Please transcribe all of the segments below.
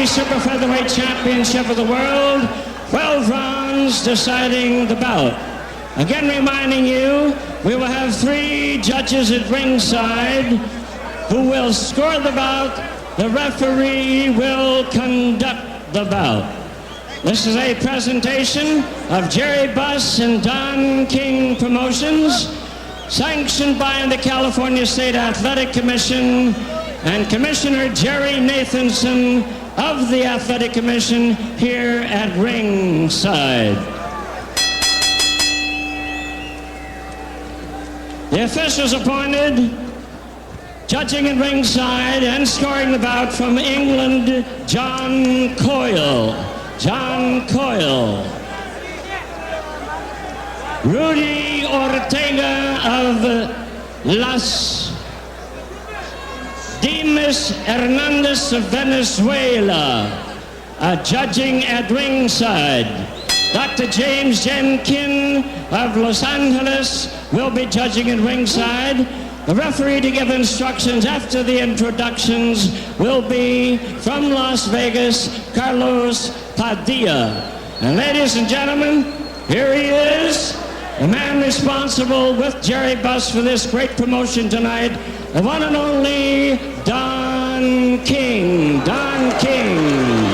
WBC Super Featherweight Championship of the World. 12 rounds deciding the bout. Again, reminding you, we will have 3 judges at ringside who will score the bout. The referee will conduct the bout. This is a presentation of Jerry Buss and Don King Promotions, sanctioned by the California State Athletic Commission and Commissioner Jerry Nathanson of the Athletic Commission here at ringside. The officials appointed, judging at ringside and scoring the bout from England, John Coyle. John Coyle. Rudy Ortega of Las Dimas Hernandez of Venezuela, judging at ringside. Dr. James Jenkin of Los Angeles will be judging at ringside. The referee to give instructions after the introductions will be from Las Vegas, Carlos Padilla. And ladies and gentlemen, here he is, the man responsible with Jerry Buss for this great promotion tonight, the one and only Don King. Don King.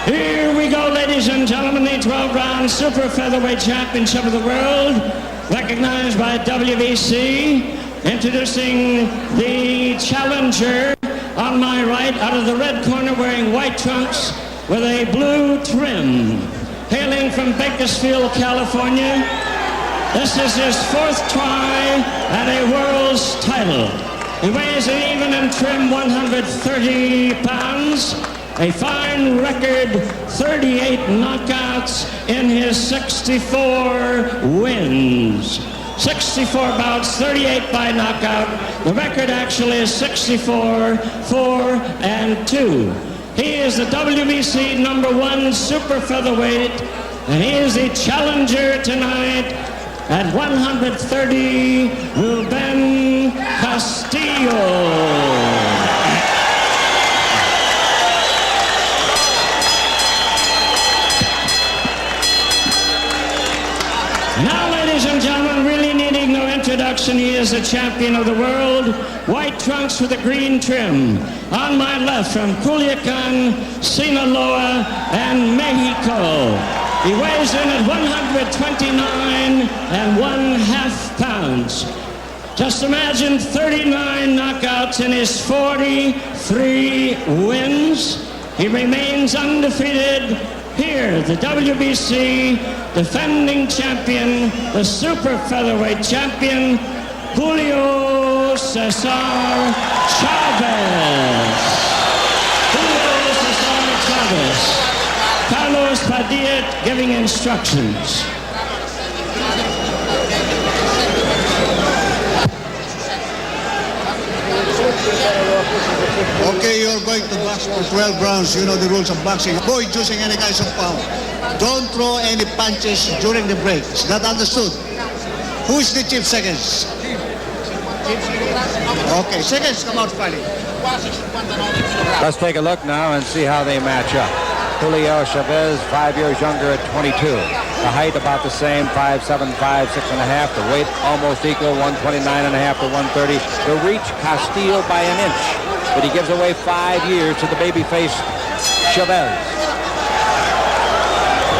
Here we go, ladies and gentlemen, the 12-round Super Featherweight Championship of the World, recognized by WBC. Introducing the challenger on my right, out of the red corner, wearing white trunks with a blue trim. Hailing from Bakersfield, California, this is his 4th try at a world's title. He weighs an even and trim 130 pounds. A fine record, 38 knockouts in his 64 wins. 64 bouts, 38 by knockout. The record actually is 64, 4-2. He is the WBC #1 super featherweight, and he is the challenger tonight at 130, Ruben Castillo. Now, ladies and gentlemen, really needing no introduction, he is the champion of the world. White trunks with a green trim. On my left, from Culiacan, Sinaloa, and Mexico. He weighs in at 129½ pounds. Just imagine 39 knockouts in his 43 wins. He remains undefeated. Here, the WBC defending champion, the super featherweight champion, Julio Cesar Chavez. Julio Cesar Chavez. Carlos Padilla giving instructions. Okay, you're going to box for 12 rounds. You know the rules of boxing. Avoid using any kinds of power. Don't throw any punches during the break. Is that understood? Who is the chief seconds? Okay, seconds come out fighting. Let's take a look now and see how they match up. Julio Chavez, 5 years younger at 22. The height about the same, 5'7", 5'6.5". The weight almost equal, 129.5 to 130. The reach, Castillo by an inch. But he gives away 5 years to the babyface Chavez.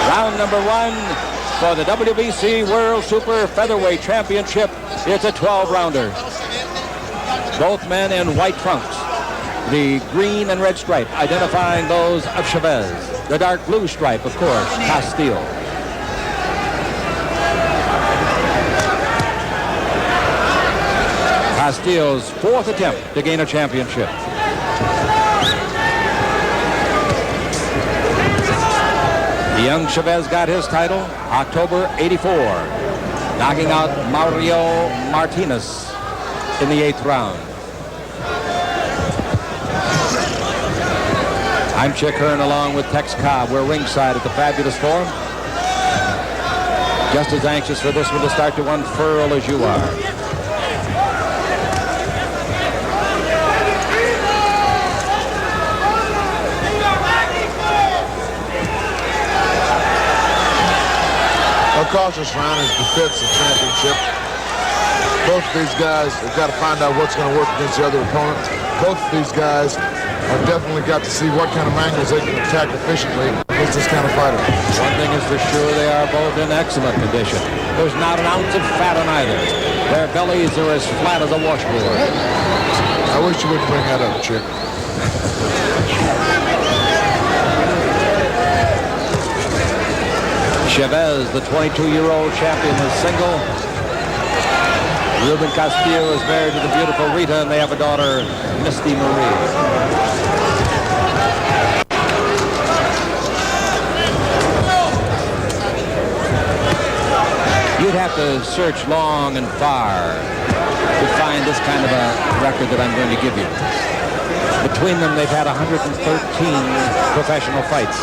Round number 1 for the WBC World Super Featherweight Championship. It's a 12-rounder. Both men in white trunks. The green and red stripe identifying those of Chavez. The dark blue stripe, of course, Castillo. Castillo's 4th attempt to gain a championship. The young Chavez got his title October '84, knocking out Mario Martinez in the 8th round. I'm Chick Hearn along with Tex Cobb. We're ringside at the Fabulous Forum. Just as anxious for this one to start to unfurl as you are. A cautious round is befits the championship. Both of these guys have got to find out what's going to work against the other opponent. Both of these guys have definitely got to see what kind of angles they can attack efficiently against this kind of fighter. One thing is for sure, they are both in excellent condition. There's not an ounce of fat on either. Their bellies are as flat as a washboard. I wish you wouldn't bring that up, Chick. Chavez, the 22-year-old champion, is single. Ruben Castillo is married to the beautiful Rita, and they have a daughter, Misty Marie. You'd have to search long and far to find this kind of a record that I'm going to give you. Between them, they've had 113 professional fights.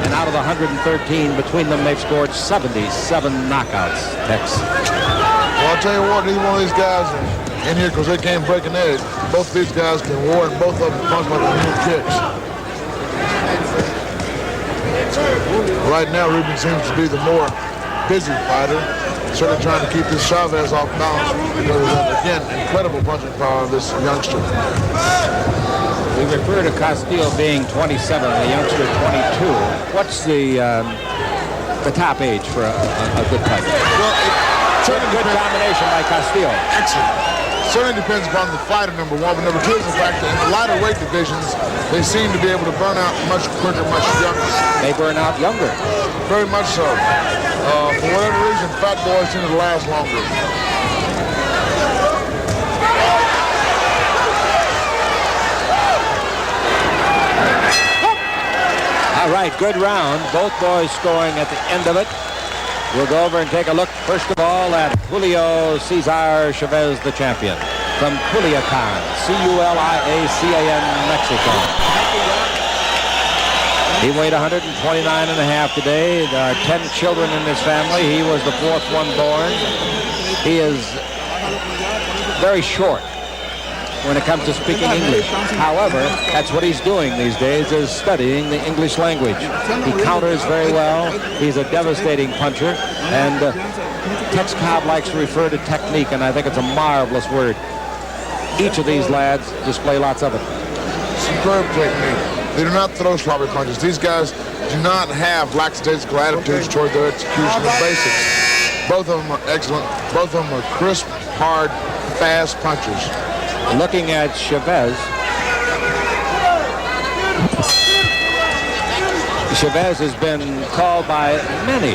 And out of the 113, between them, they've scored 77 knockouts, Tex. Well, I'll tell you what, either one of these guys are in here because they came breaking edge. Both of these guys can war, and both of them punch like new kicks. Right now, Ruben seems to be the more busy fighter. Certainly trying to keep this Chavez off balance because of that, again, incredible punching power of this youngster. We refer to Castillo being 27, the youngster 22. What's the top age for a good fight? Well, it Good combination by Castillo. Excellent. Certainly depends upon the fighter, number one, but number two is the fact that in the lighter weight divisions, they seem to be able to burn out much quicker, much younger. They burn out younger. Very much so. For whatever reason, fat boys seem to last longer. All right, good round. Both boys scoring at the end of it. We'll go over and take a look, first of all, at Julio Cesar Chavez, the champion, from Culiacan, C-U-L-I-A-C-A-N, Mexico. He weighed 129 and a half today. There are 10 children in his family. He was the fourth one born. He is very short when it comes to speaking English. However, that's what he's doing these days, is studying the English language. He counters very well. He's a devastating puncher. And Tex Cobb likes to refer to technique, and I think it's a marvelous word. Each of these lads display lots of it. Superb technique. They do not throw sloppy punches. These guys do not have lackadaisical attitudes toward their execution of basics. Both of them are excellent. Both of them are crisp, hard, fast punchers. Looking at Chavez. Chavez has been called by many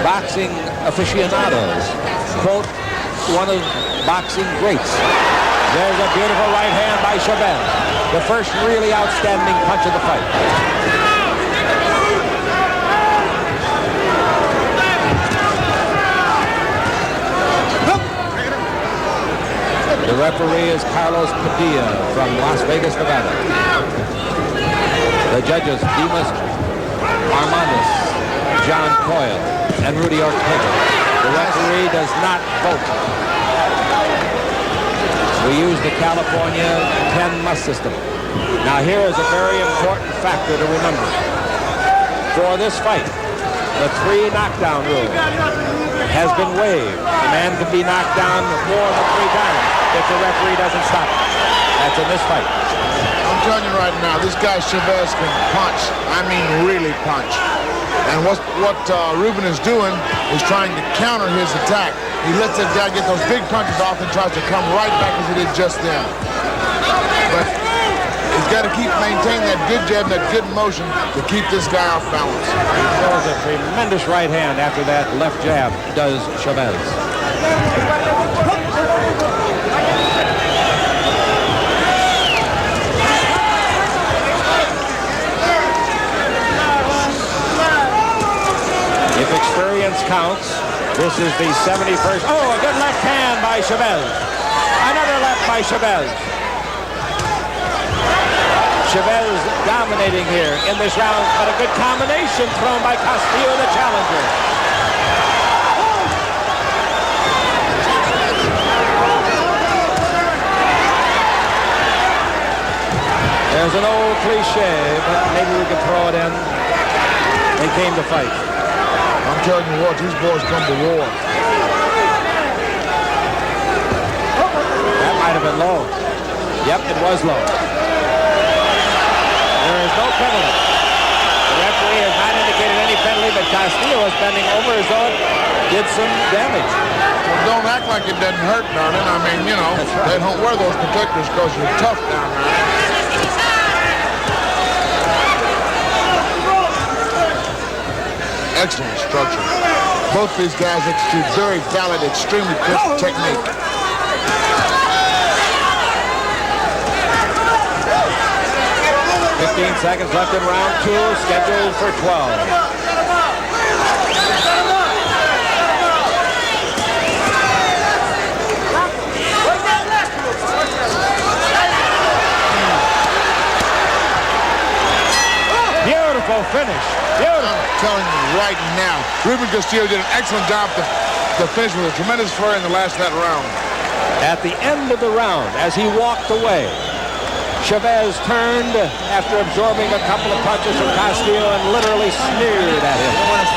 boxing aficionados, quote, one of boxing greats. There's a beautiful right hand by Chavez. The first really outstanding punch of the fight. The referee is Carlos Padilla from Las Vegas, Nevada. The judges, Dimas Armandez, John Coyle, and Rudy Ortega. The referee does not vote. We use the California 10-must system. Now here is a very important factor to remember. For this fight, the 3 knockdown rule has been waived. A man can be knocked down more than 3 times if the referee doesn't stop it. That's in this fight. I'm telling you right now, this guy Chavez can punch. I mean, really punch. And what Ruben is doing is trying to counter his attack. He lets that guy get those big punches off and tries to come right back as he did just then. But he's got to maintain that good jab, that good motion to keep this guy off balance. He throws a tremendous right hand after that left jab, does Chavez. If experience counts, this is the 71st. Oh, a good left hand by Chavez. Another by Chavez. Chavez dominating here in this round, but a good combination thrown by Castillo, the challenger. There's an old cliche, but maybe we can throw it in. They came to fight. I'm telling you what, these boys come to war. That might have been low. Yep, it was low. There is no penalty. The referee has not indicated any penalty, but Castillo is bending over his own, did some damage. Well, don't act like it doesn't hurt, darling. I mean, you know, right. They don't wear those protectors because you're tough down there. Excellent structure. Both these guys execute very valid, extremely crisp technique. Seconds left in round 2, scheduled for 12. Beautiful finish. Beautiful. I'm telling you right now, Ruben Castillo did an excellent job to finish with a tremendous flurry in the last of that round. At the end of the round, as he walked away, Chavez turned after absorbing a couple of punches from Castillo and literally sneered at him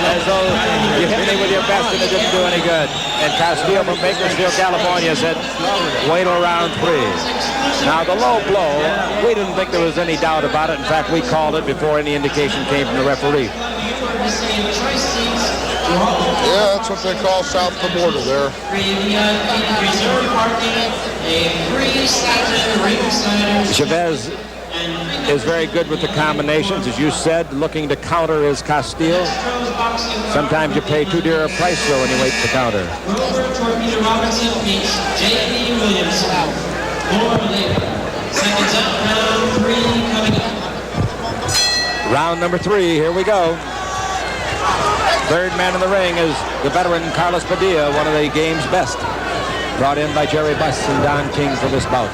as though you hit me with your best and it didn't do any good. And Castillo from Bakersfield, California said, wait till round 3. Now the low blow, we didn't think there was any doubt about it. In fact, we called it before any indication came from the referee. Yeah, that's what they call south of the border there. Chavez is very good with the combinations, as you said, looking to counter his Castillo. Sometimes you pay too dear a price, though, when you wait to counter. Round number 3, here we go. Third man in the ring is the veteran Carlos Padilla, one of the game's best. Brought in by Jerry Buss and Don King for this bout.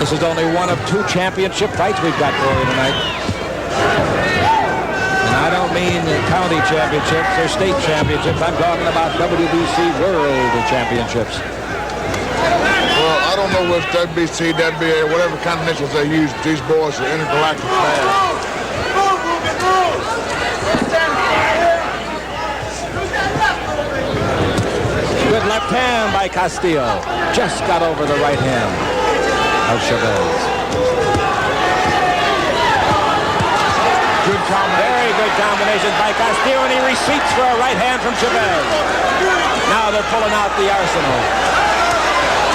This is only one of 2 championship fights we've got for you tonight. And I don't mean county championships or state championships. I'm talking about WBC World Championships. Well, I don't know what's WBC, WBA, whatever kind of initials they use. These boys are intergalactic fast. Good left hand by Castillo. Just got over the right hand of Chavez. Good combination. Very good combination by Castillo, and he receipts for a right hand from Chavez. Now they're pulling out the arsenal.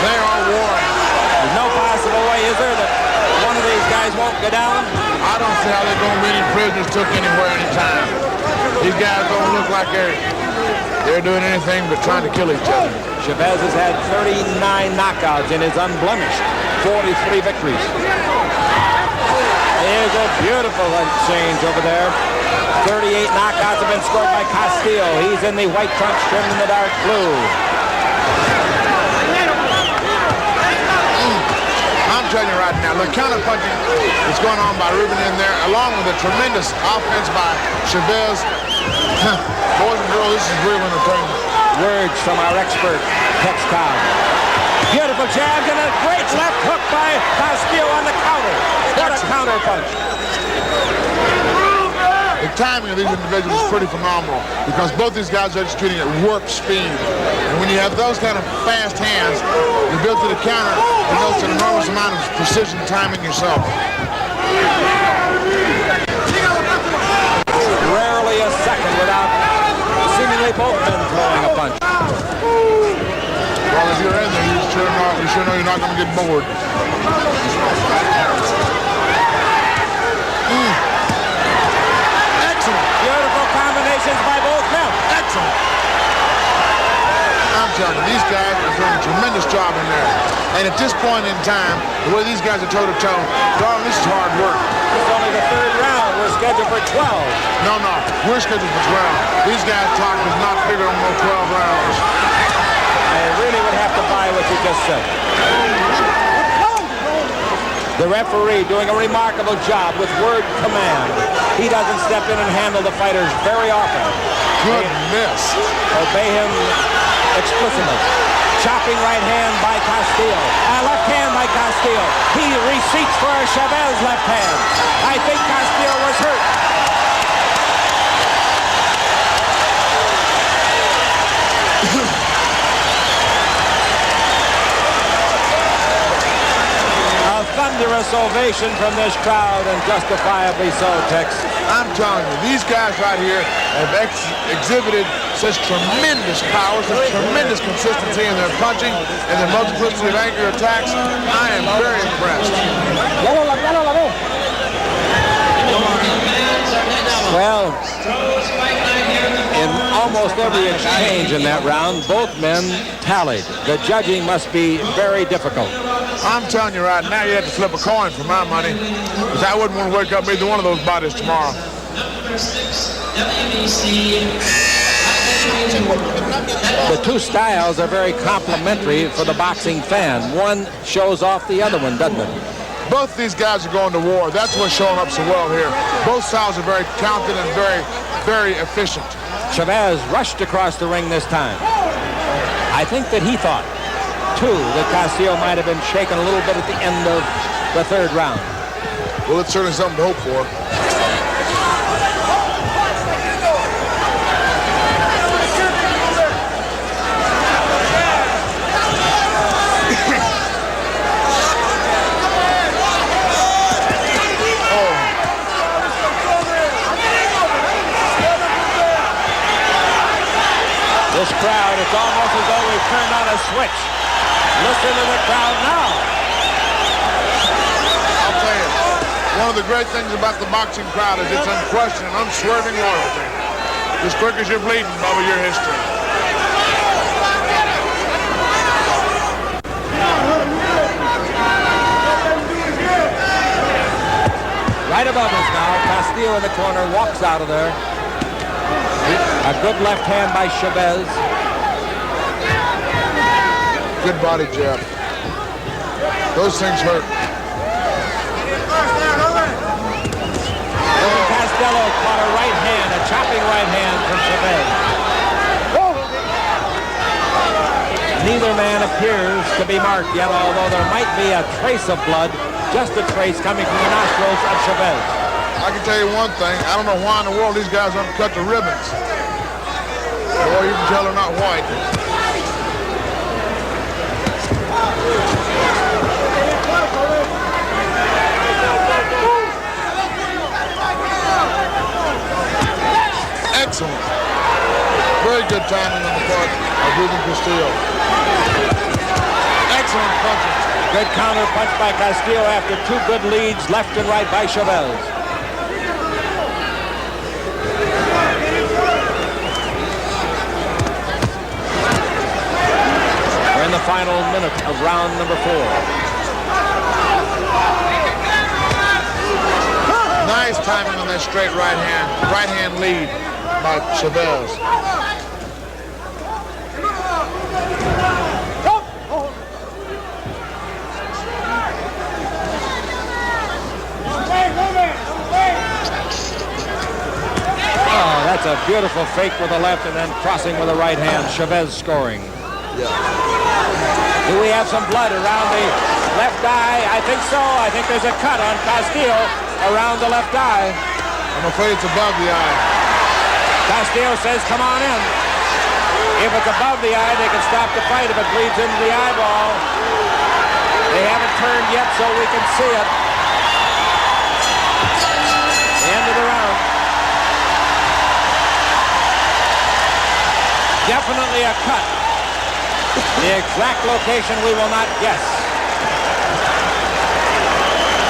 They are warring. There's no possible way, is there, that one of these guys won't go down? I don't see how they're going to be any prisoners took anywhere, anytime. These guys don't look like they're doing anything but trying to kill each other. Chavez has had 39 knockouts in his unblemished 43 victories. Here's a beautiful exchange over there. 38 knockouts have been scored by Castillo. He's in the white trunks trimmed in the dark blue. I'm telling you right now, the counter-punching that's going on by Ruben in there, along with a tremendous offense by Chavez. Boys and girls, this is real entertainment. Words from our expert, Tex Cobb. Beautiful jab and a great left hook by Castillo on the counter. What a counter punch. The timing of these individuals is pretty phenomenal because both these guys are executing at warp speed. And when you have those kind of fast hands, you build to the counter, you know it's an enormous amount of precision timing yourself. Rarely a second without seemingly both men throwing a punch. Well, if you're in there, you sure know you're not going to get bored. Excellent. Beautiful combinations by both men. Excellent. I'm telling you, these guys are doing a tremendous job in there. And at this point in time, the way these guys are toe-to-toe, darling, this is hard work. It's only the 3rd round. We're scheduled for 12. No, we're scheduled for 12. These guys' clock does not figure on no 12 rounds. I really would have to buy what you just said. The referee doing a remarkable job with word command. He doesn't step in and handle the fighters very often. Good miss. Obey him explicitly. Chopping right hand by Castillo. Left hand by Castillo. He receipts for a Chavez left hand. I think Castillo was hurt. A thunderous ovation from this crowd, and justifiably so, Tex. I'm telling you, these guys right here have exhibited such tremendous power, such tremendous consistency in their punching and their multiplicity of anchor attacks. I am very impressed. Well, in almost every exchange in that round, both men tallied. The judging must be very difficult. I'm telling you right now, you have to flip a coin for my money, because I wouldn't want to wake up either one of those bodies tomorrow. The two styles are very complementary for the boxing fan. One shows off the other one, doesn't it? Both these guys are going to war. That's what's showing up so well here. Both styles are very talented and very, very efficient. Chavez rushed across the ring this time. I think that he thought, too, that Castillo might have been shaken a little bit at the end of the third round. Well, it's certainly something to hope for. This crowd, it's almost as though we've turned on a switch. Listen to the crowd now. I'll tell you, one of the great things about the boxing crowd is its unquestioned and unswerving loyalty. As quick as you're bleeding, Bubba, your history. Right above us now, Castillo in the corner, walks out of there. A good left hand by Chavez. Good body jab. Those things hurt. Castillo caught a right hand, a chopping right hand from Chavez. Neither man appears to be marked yet, although there might be a trace of blood, just a trace coming from the nostrils of Chavez. I can tell you one thing. I don't know why in the world these guys uncut the ribbons. Boy, you can tell they're not white. Excellent. Very good timing on the part of Ruben Castillo. Excellent punches. Good counter punch by Castillo after two good leads left and right by Chavez. We're in the final minute of round number 4. Nice timing on that straight right hand lead by Chavez. Oh, that's a beautiful fake with the left and then crossing with the right hand. Chavez scoring. Yeah. Do we have some blood around the left eye? I think so. I think there's a cut on Castillo around the left eye. I'm afraid it's above the eye. Castillo says, come on in. If it's above the eye, they can stop the fight. If it bleeds into the eyeball, they haven't turned yet, so we can see it. The end of the round. Definitely a cut. The exact location we will not guess.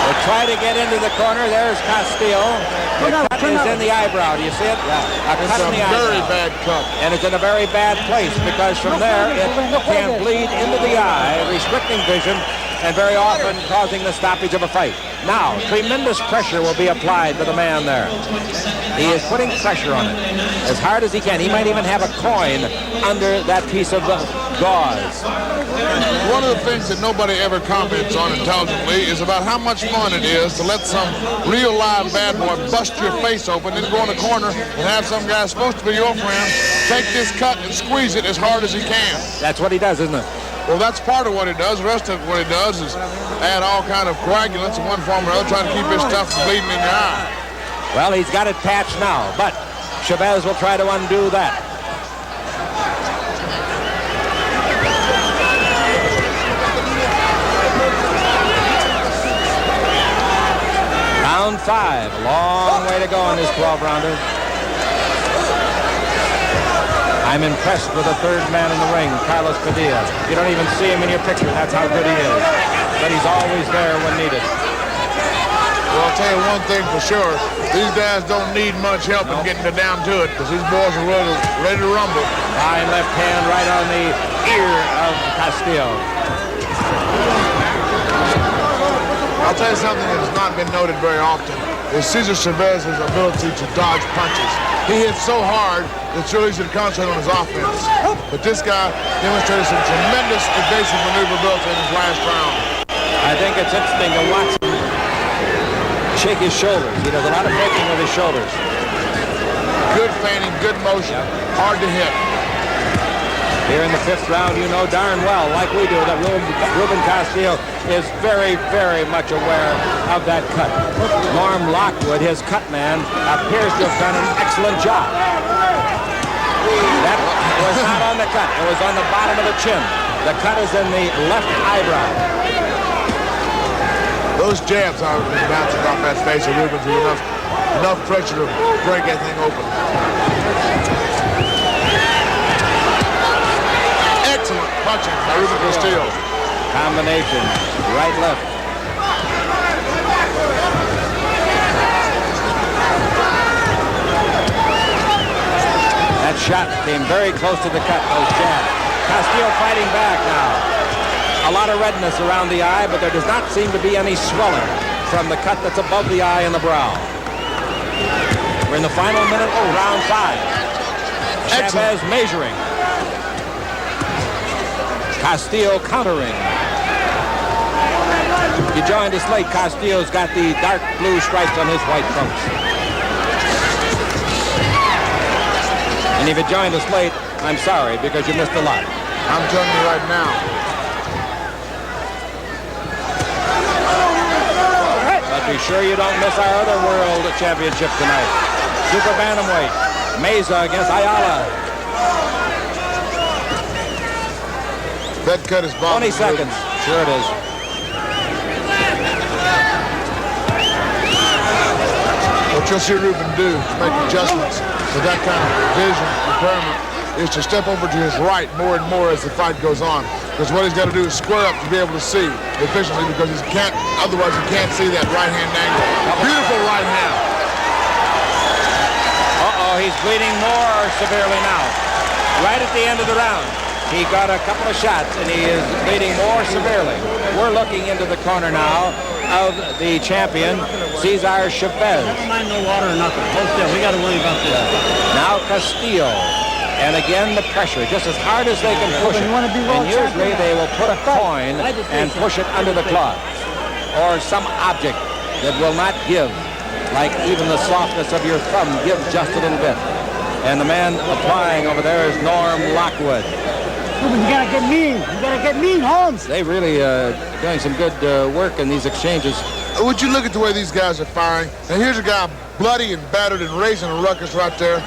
We'll try to get into the corner. There's Castillo. The cut is in the eyebrow. Do you see it? Yeah. A cut in the eyebrow. Very bad cut. And it's in a very bad place because from there it can bleed into the eye, restricting vision and very often causing the stoppage of a fight. Now, tremendous pressure will be applied to the man there. He is putting pressure on it as hard as he can. He might even have a coin under that piece of gauze. One of the things that nobody ever comments on intelligently is about how much fun it is to let some real live bad boy bust your face open, then go in the corner and have some guy supposed to be your friend take this cut and squeeze it as hard as he can. That's what he does, isn't it? Well, that's part of what he does. The rest of what he does is add all kind of coagulants in one form or another, trying to keep his stuff from bleeding in your eye. Well, he's got it patched now, but Chavez will try to undo that. Round 5, a long way to go in this 12-rounder. I'm impressed with the third man in the ring, Carlos Padilla. You don't even see him in your picture. That's how good he is. But he's always there when needed. Well, I'll tell you one thing for sure. These guys don't need much help in getting down to it because these boys are ready to rumble. High left hand right on the ear of Castillo. I'll tell you something that has not been noted very often is Cesar Chavez's ability to dodge punches. He hits so hard that it's really easy to concentrate on his offense. But this guy demonstrated some tremendous evasive maneuverability in his last round. I think it's interesting to watch him shake his shoulders. He does a lot of breaking with his shoulders. Good feigning, good motion, hard to hit. Here in the 5th round, you know darn well, like we do, that Ruben Castillo is very, very much aware of that cut. Norm Lockwood, his cut man, appears to have done an excellent job. That was not on the cut. It was on the bottom of the chin. The cut is in the left eyebrow. Those jabs are bouncing off that face of Ruben's with enough pressure to break that thing open. Excellent punching by Ruben Castillo. Combination, right, left. That shot came very close to the cut, those jabs. Castillo fighting back now. A lot of redness around the eye, but there does not seem to be any swelling from the cut that's above the eye and the brow. We're in the final minute of round 5. Chavez measuring. Castillo countering. You joined us late. Castillo's got the dark blue stripes on his white trunks. And if you joined us late, I'm sorry, because you missed a lot. I'm telling you right now. But be sure you don't miss our other world championship tonight. Super bantamweight. Meza against Ayala. That cut is 20 seconds. Sure it is. What you'll see Ruben do to make adjustments with that kind of vision impairment is to step over to his right more and more as the fight goes on. Because what he's got to do is square up to be able to see efficiently, because he can't, otherwise he can't see that right hand angle. Beautiful right hand. Uh-oh, he's bleeding more severely now. Right at the end of the round. He got a couple of shots, and he is bleeding more severely. We're looking into the corner now of the champion, Cesar Chavez. Never mind no water or nothing. Hold still. We got to worry about this. Now Castillo. And again, the pressure, just as hard as they can push it. And usually they will put a coin and push it under the cloth. Or some object that will not give, like even the softness of your thumb gives just a little bit. And the man applying over there is Norm Lockwood. You gotta get mean. You gotta get mean, Holmes. They really doing some good work in these exchanges. Would you look at the way these guys are firing? And here's a guy bloody and battered and raising a ruckus right there.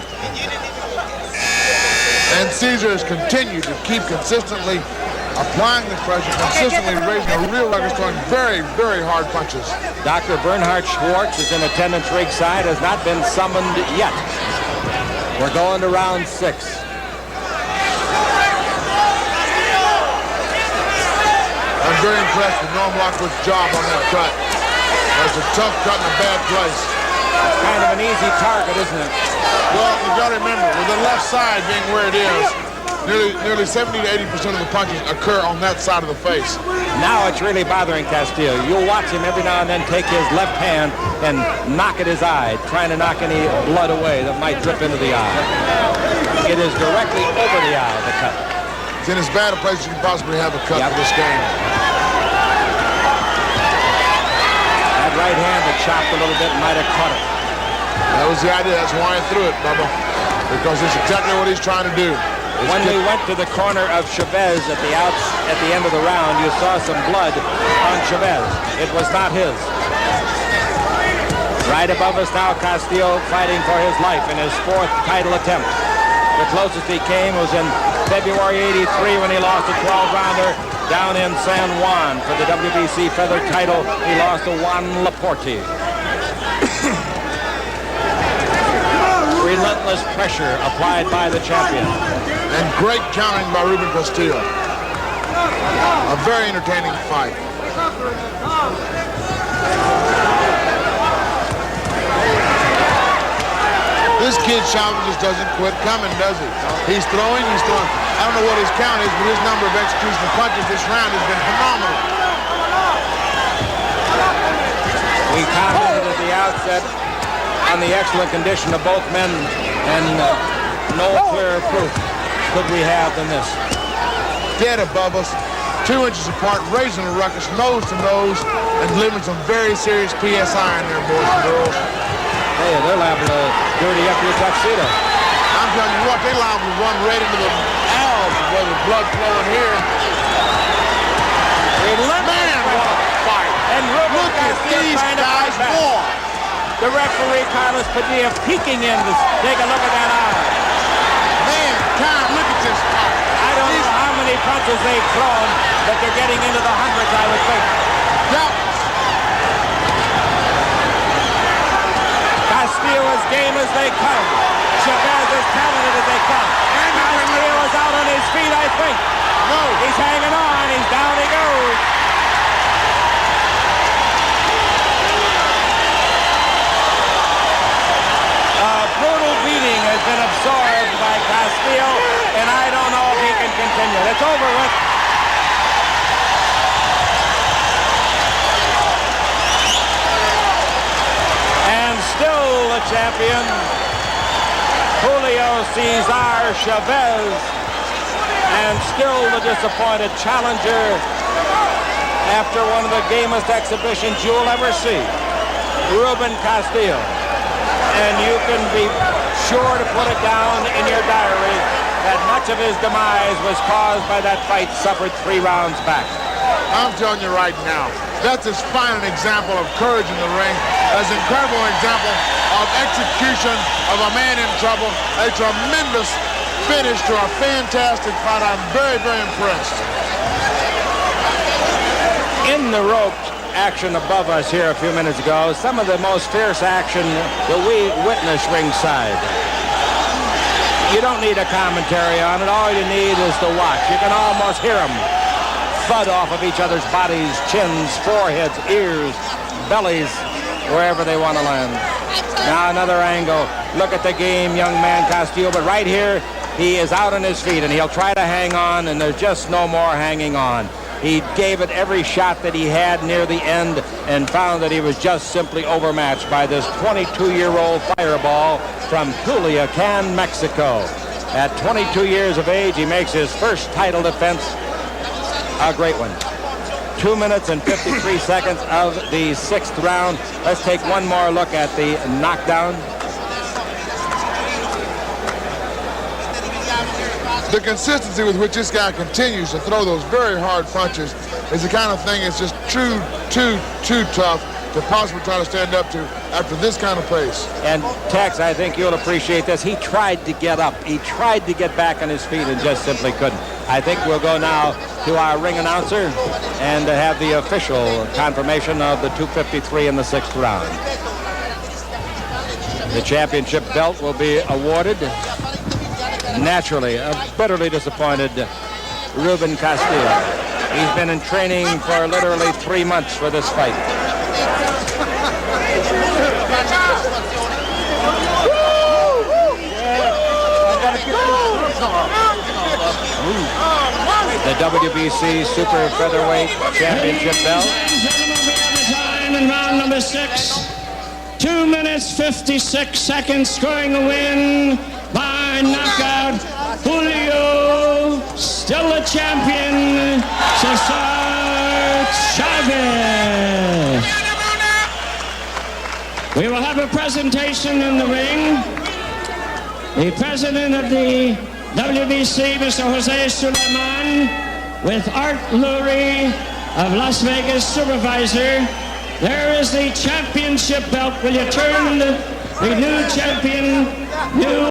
And Cesar has continued to keep consistently applying the pressure, consistently raising a real ruckus, throwing very, very hard punches. Dr. Bernhard Schwartz is in attendance ringside, has not been summoned yet. We're going to round 6. I'm very impressed with Norm Lockwood's job on that cut. That's a tough cut in a bad place. It's kind of an easy target, isn't it? Well, you got to remember, with the left side being where it is, nearly 70 to 80% of the punches occur on that side of the face. Now it's really bothering Castillo. You'll watch him every now and then take his left hand and knock at his eye, trying to knock any blood away that might drip into the eye. It is directly over the eye, the cut. in as bad a place as you can possibly have a cut for this game. That right hand that chopped a little bit might have caught it. That was the idea. That's why he threw it, Bubba. Because it's exactly what he's trying to do. When we went to the corner of Chavez at the end of the round, you saw some blood on Chavez. It was not his. Right above us now, Castillo fighting for his life in his 4th title attempt. The closest he came was in February '83 when he lost a 12-rounder down in San Juan for the WBC feather title. He lost to Juan Laporte. Relentless pressure applied by the champion. And great counting by Ruben Castillo. A very entertaining fight. This kid Chavez just doesn't quit coming, does he? He's throwing, he's throwing. I don't know what his count is, but his number of execution of punches this round has been phenomenal. We commented at the outset on the excellent condition of both men, and no clearer proof could we have than this. Dead above us, 2 inches apart, raising a ruckus, nose to nose, and delivering some very serious PSI in there, boys and girls. Hey, they're liable to dirty up your tuxedo. I'm telling you what, they liable to run right into the valves where there's blood flowing here. Man, what a fight. And Ruben Look at these guys war. The referee, Carlos Padilla, peeking in to take a look at that eye. Man, God, look at this fight. I don't know how many punches they've thrown, but they're getting into the hundreds, I would think. Doubtless. Castillo as game as they come. Chavez as talented as they come. And Castillo is out on his feet, I think. No. He's hanging on. He's down he goes. A brutal beating has been absorbed by Castillo, and I don't know if he can continue. It's over with. And still the champion, Julio Cesar Chavez, and still the disappointed challenger after one of the gamest exhibitions you'll ever see, Ruben Castillo. And you can be sure to put it down in your diary that much of his demise was caused by that fight suffered 3 rounds back. I'm telling you right now, that's as fine an example of courage in the ring as an incredible example of execution of a man in trouble. A tremendous finish to a fantastic fight. I'm very, very impressed. In the ropes action above us here a few minutes ago, some of the most fierce action that we witnessed ringside. You don't need a commentary on it. All you need is to watch. You can almost hear them thud off of each other's bodies, chins, foreheads, ears, bellies, wherever they want to land. Now another angle. Look at the game, young man Castillo, but right here, he is out on his feet, and he'll try to hang on, and there's just no more hanging on. He gave it every shot that he had near the end and found that he was just simply overmatched by this 22-year-old fireball from Culiacan, Mexico. At 22 years of age, he makes his first title defense a great one. 2 minutes and 53 seconds of the 6th round. Let's take one more look at the knockdown. The consistency with which this guy continues to throw those very hard punches is the kind of thing that's just too tough to possibly try to stand up to after this kind of pace. And Tex, I think you'll appreciate this. He tried to get up. He tried to get back on his feet and just simply couldn't. I think we'll go now to our ring announcer and have the official confirmation of the 253 in the 6th round. The championship belt will be awarded. Naturally, a bitterly disappointed Ruben Castillo. He's been in training for literally 3 months for this fight. The WBC Super Featherweight Championship belt. Time in round number 6. 2 minutes 56 seconds, scoring the win by knockout Julio, still the champion, Cesar Chavez. We will have a presentation in the ring. The president of the WBC, Mr. Jose Suleiman, with Art Lurie of Las Vegas, supervisor. There is the championship belt. Will you turn the new champion, new